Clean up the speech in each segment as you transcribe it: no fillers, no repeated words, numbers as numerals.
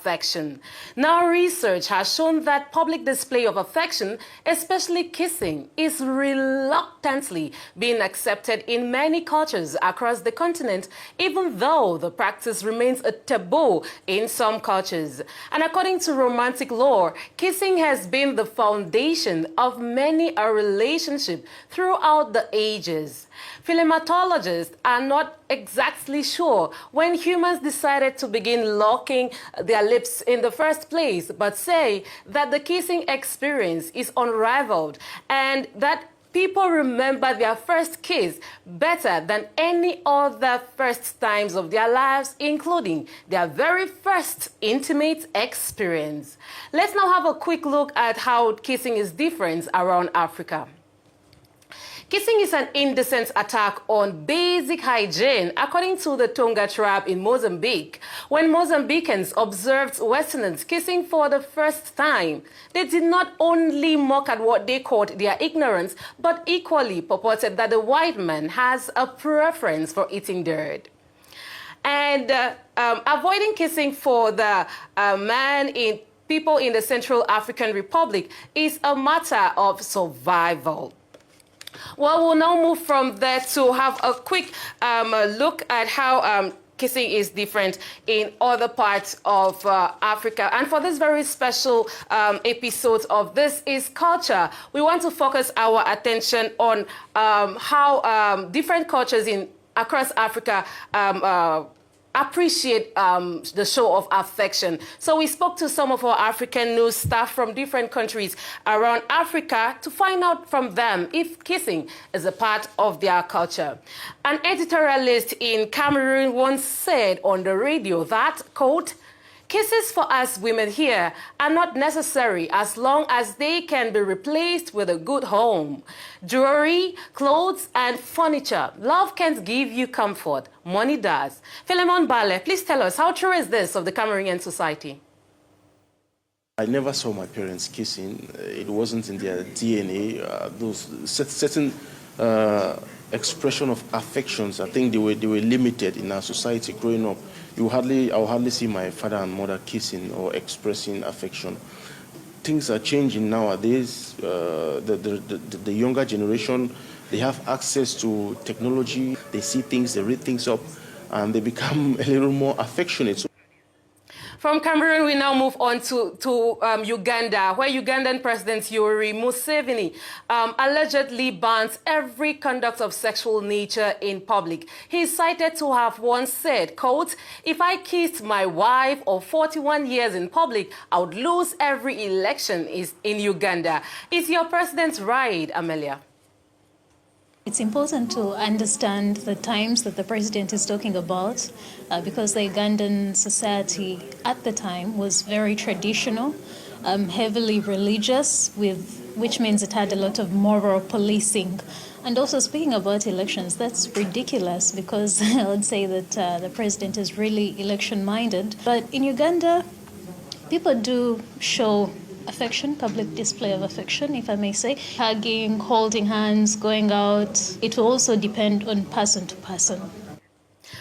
affection. Now, research has shown that public display of affection, especially kissing, is reluctantly being accepted in many cultures across the continent, even though the practice remains a taboo in some cultures. And according to romantic lore, kissing has been the foundation of many a relationship throughout the ages. Philematologists are not exactly sure when humans decided to begin locking their lips in the first place, but say that the kissing experience is unrivaled and that people remember their first kiss better than any other first times of their lives, including their very first intimate experience. Let's now have a quick look at how kissing is different around Africa. Kissing is an indecent attack on basic hygiene, according to the Tonga tribe in Mozambique. When Mozambicans observed Westerners kissing for the first time, they did not only mock at what they called their ignorance, but equally purported that the white man has a preference for eating dirt. And avoiding kissing for the people in the Central African Republic is a matter of survival. Well, we'll now move from there to have a quick look at how kissing is different in other parts of Africa. And for this very special episode of This Is Culture, we want to focus our attention on how different cultures across Africa appreciate the show of affection. So we spoke to some of our African news staff from different countries around Africa to find out from them if kissing is a part of their culture. An editorialist in Cameroon once said on the radio that, quote, "Kisses for us women here are not necessary as long as they can be replaced with a good home. Jewelry, clothes, and furniture. Love can't give you comfort. Money does." Philemon Bale, please tell us, how true is this of the Cameroonian society? I never saw my parents kissing. It wasn't in their DNA. Those certain expression of affections, I think they were limited in our society growing up. I will hardly see my father and mother kissing or expressing affection. Things are changing nowadays. The younger generation, they have access to technology. They see things, they read things up, and they become a little more affectionate. From Cameroon, we now move on to Uganda, where Ugandan President Yoweri Museveni allegedly bans every conduct of sexual nature in public. He is cited to have once said, quote, "If I kissed my wife of 41 years in public, I would lose every election in Uganda." Is your president right, Amelia? It's important to understand the times that the president is talking about because the Ugandan society at the time was very traditional, heavily religious, which means it had a lot of moral policing. And also speaking about elections, that's ridiculous because I would say that the president is really election-minded. But in Uganda, people do show affection, public display of affection, if I may say. Hugging, holding hands, going out. It will also depend on person to person.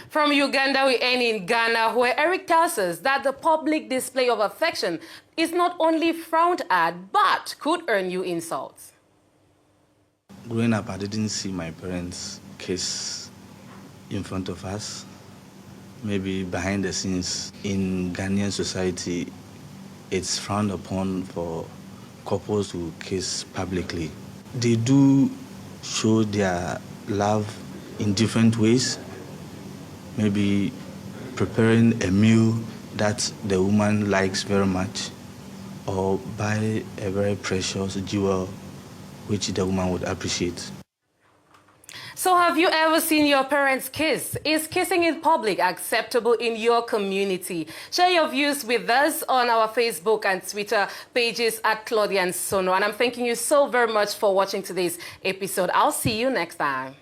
From Uganda, we end in Ghana, where Eric tells us that the public display of affection is not only frowned at, but could earn you insults. Growing up, I didn't see my parents kiss in front of us. Maybe behind the scenes in Ghanaian society, it's frowned upon for couples to kiss publicly. They do show their love in different ways, maybe preparing a meal that the woman likes very much, or buy a very precious jewel which the woman would appreciate. So have you ever seen your parents kiss? Is kissing in public acceptable in your community? Share your views with us on our Facebook and Twitter pages at Claudian Sono. And I'm thanking you so very much for watching today's episode. I'll see you next time.